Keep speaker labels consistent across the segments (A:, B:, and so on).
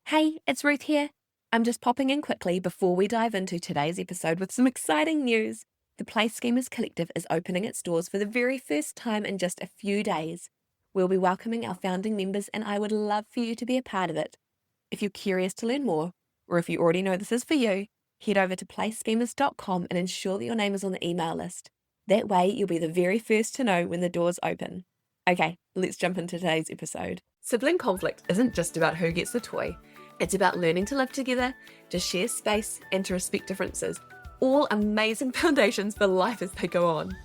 A: Hey, it's Ruth here. I'm just popping in quickly before we dive into today's episode with some exciting news. The Play Schemas Collective is opening its doors for the very first time in just a few days. We'll be welcoming our founding members, and I would love for you to be a part of it. If you're curious to learn more, or if you already know this is for you, head over to playschemas.com and ensure that your name is on the email list. That way, you'll be the very first to know when the doors open. Okay, let's jump into today's episode. Sibling conflict isn't just about who gets the toy. It's about learning to live together, to share space, and to respect differences. All amazing foundations for life as they go on.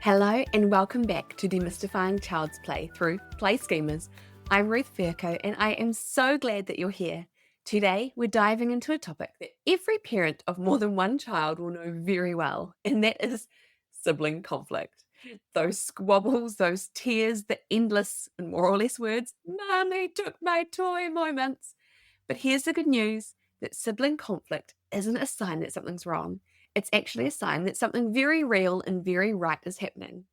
A: Hello and welcome back to Demystifying Child's Play through Play Schemas. I'm Ruth Fairco and I am so glad that you're here. Today we're diving into a topic that every parent of more than one child will know very well, and that is sibling conflict. Those squabbles, those tears, the endless and more or less words, "Mommy took my toy" moments. But here's the good news, that sibling conflict isn't a sign that something's wrong. It's actually a sign that something very real and very right is happening.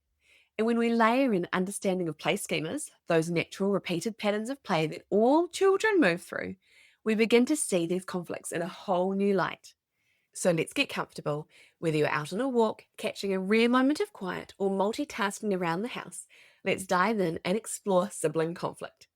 A: And when we layer in understanding of play schemas, those natural repeated patterns of play that all children move through, we begin to see these conflicts in a whole new light. So let's get comfortable. Whether you're out on a walk, catching a rare moment of quiet, or multitasking around the house, let's dive in and explore sibling conflict.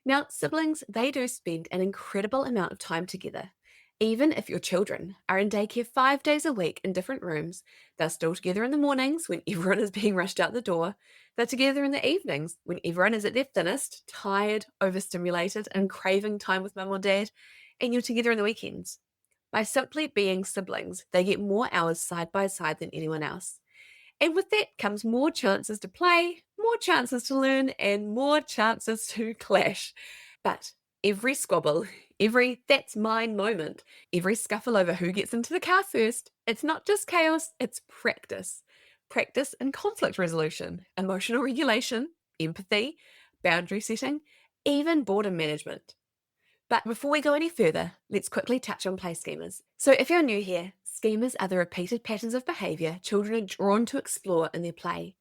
A: Now, siblings, they do spend an incredible amount of time together. Even if your children are in daycare 5 days a week in different rooms, they're still together in the mornings when everyone is being rushed out the door. They're together in the evenings when everyone is at their thinnest, tired, overstimulated, and craving time with mum or dad, and you're together in the weekends. By simply being siblings, they get more hours side by side than anyone else. And with that comes more chances to play, more chances to learn, and more chances to clash. But every squabble, every "that's mine" moment, every scuffle over who gets into the car first, it's not just chaos, it's practice. Practice in conflict resolution, emotional regulation, empathy, boundary setting, even boredom management. But before we go any further, let's quickly touch on play schemas. So if you're new here, schemas are the repeated patterns of behaviour children are drawn to explore in their play.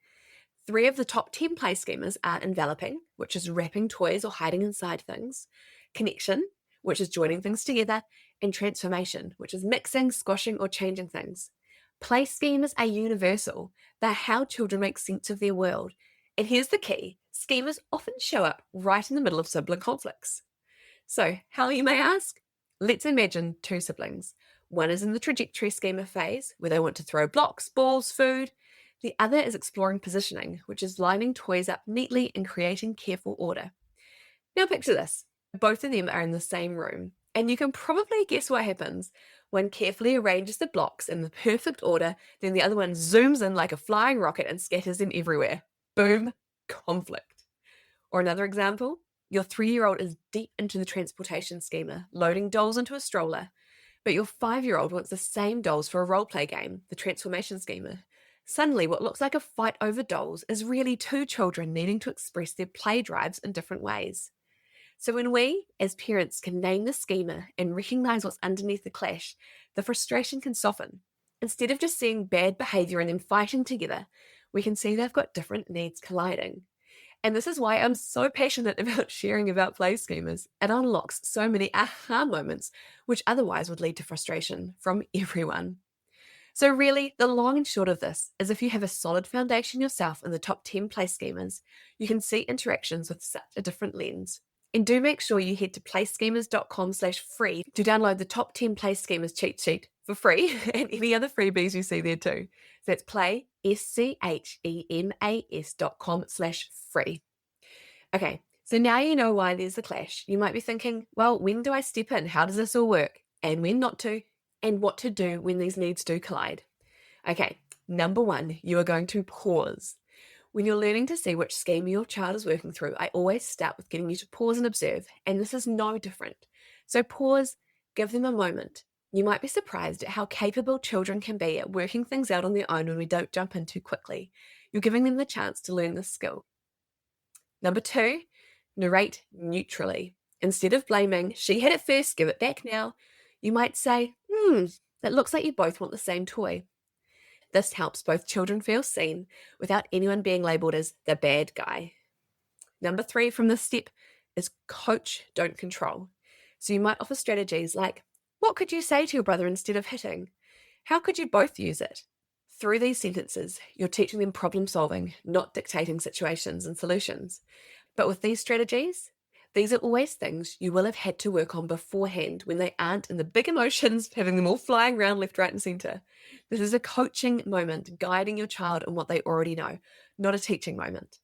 A: 3 of the top 10 play schemas are enveloping, which is wrapping toys or hiding inside things, connection, which is joining things together, and transformation, which is mixing, squashing, or changing things. Play schemas are universal. They're how children make sense of their world. And here's the key, schemas often show up right in the middle of sibling conflicts. So, how, you may ask? Let's imagine 2 siblings. One is in the trajectory schema phase, where they want to throw blocks, balls, food. The other is exploring positioning, which is lining toys up neatly and creating careful order. Now picture this. Both of them are in the same room, and you can probably guess what happens. One carefully arranges the blocks in the perfect order, then the other one zooms in like a flying rocket and scatters them everywhere. Boom, conflict. Or another example, your 3-year-old is deep into the transportation schema, loading dolls into a stroller, but your 5-year-old wants the same dolls for a role-play game, the transformation schema. Suddenly, what looks like a fight over dolls is really 2 children needing to express their play drives in different ways. So when we, as parents, can name the schema and recognise what's underneath the clash, the frustration can soften. Instead of just seeing bad behaviour and then fighting together, we can see they've got different needs colliding. And this is why I'm so passionate about sharing about play schemas. It unlocks so many aha moments, which otherwise would lead to frustration from everyone. So really, the long and short of this is, if you have a solid foundation yourself in the top 10 play schemas, you can see interactions with such a different lens. And do make sure you head to playschemas.com/free to download the top 10 play schemas cheat sheet for free, and any other freebies you see there too. So that's playschemas.com/free. Okay, so now you know why there's a clash. You might be thinking, well, when do I step in? How does this all work? And when not to? And what to do when these needs do collide. Okay, number 1, you are going to pause. When you're learning to see which schema your child is working through, I always start with getting you to pause and observe, and this is no different. So pause, give them a moment. You might be surprised at how capable children can be at working things out on their own when we don't jump in too quickly. You're giving them the chance to learn this skill. Number 2, narrate neutrally. Instead of blaming, "She had it first, give it back now," you might say, "It looks like you both want the same toy." This helps both children feel seen without anyone being labelled as the bad guy. Number 3 from this step, is coach, don't control. So you might offer strategies like, what could you say to your brother instead of hitting? How could you both use it? Through these sentences, you're teaching them problem solving, not dictating situations and solutions. But with these strategies, these are always things you will have had to work on beforehand when they aren't in the big emotions, having them all flying around left, right, and center. This is a coaching moment, guiding your child in what they already know, not a teaching moment.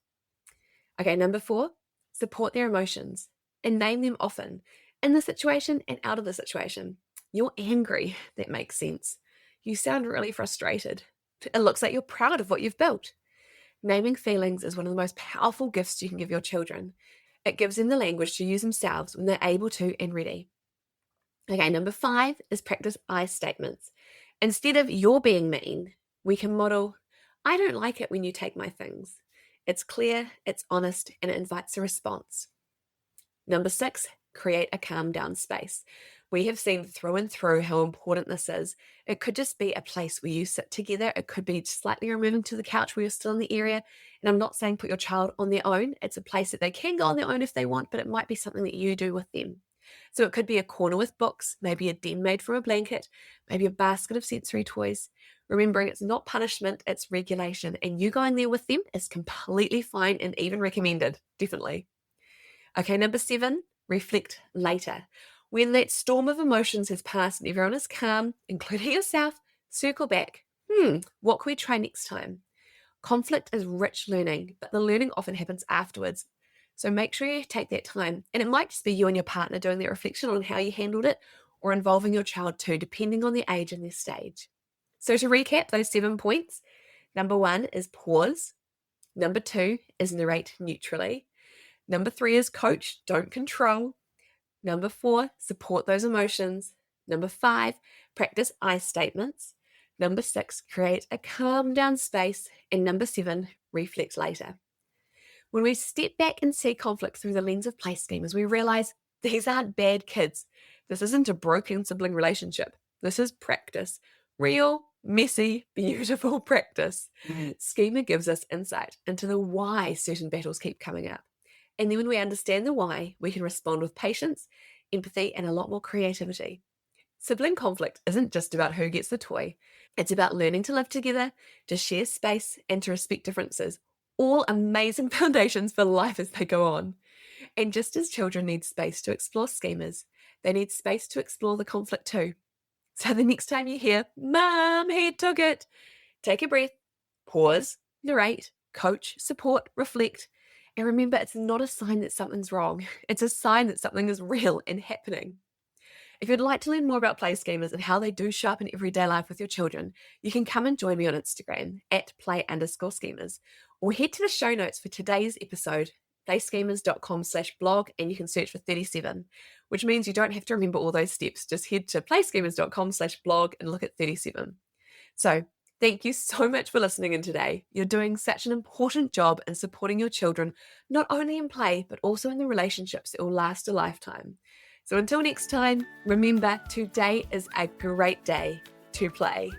A: Okay, number 4, support their emotions and name them often, in the situation and out of the situation. You're angry, that makes sense. You sound really frustrated. It looks like you're proud of what you've built. Naming feelings is one of the most powerful gifts you can give your children. It gives them the language to use themselves when they're able to and ready. Okay, number 5 is practice I statements. Instead of you're being mean, we can model, I don't like it when you take my things. It's clear, it's honest, and it invites a response. Number 6, create a calm down space. We have seen through and through how important this is. It could just be a place where you sit together. It could be slightly removing to the couch where you're still in the area. And I'm not saying put your child on their own. It's a place that they can go on their own if they want, but it might be something that you do with them. So it could be a corner with books, maybe a den made from a blanket, maybe a basket of sensory toys. Remembering it's not punishment, it's regulation. And you going there with them is completely fine and even recommended, definitely. Okay, number 7, reflect later. When that storm of emotions has passed and everyone is calm, including yourself, circle back. What can we try next time? Conflict is rich learning, but the learning often happens afterwards. So make sure you take that time. And it might just be you and your partner doing that reflection on how you handled it, or involving your child too, depending on their age and their stage. So to recap those 7 points, number 1 is pause. Number 2 is narrate neutrally. Number 3 is coach, don't control. Number 4, support those emotions. Number 5, practice I statements. Number 6, create a calm down space. And number 7, reflect later. When we step back and see conflict through the lens of play schemas, we realize these aren't bad kids. This isn't a broken sibling relationship. This is practice. Real, messy, beautiful practice. Schema gives us insight into the why certain battles keep coming up. And then when we understand the why, we can respond with patience, empathy, and a lot more creativity. Sibling conflict isn't just about who gets the toy. It's about learning to live together, to share space, and to respect differences. All amazing foundations for life as they go on. And just as children need space to explore schemas, they need space to explore the conflict too. So the next time you hear, Mom, he took it, take a breath, pause, narrate, coach, support, reflect, and remember, it's not a sign that something's wrong. It's a sign that something is real and happening. If you'd like to learn more about play schemas and how they do show up in everyday life with your children, you can come and join me on Instagram at play_schemas, or head to the show notes for today's episode, playschemas.com/blog, and you can search for 37, which means you don't have to remember all those steps. Just head to playschemas.com/blog and look at 37. So thank you so much for listening in today. You're doing such an important job in supporting your children, not only in play, but also in the relationships that will last a lifetime. So until next time, remember, today is a great day to play.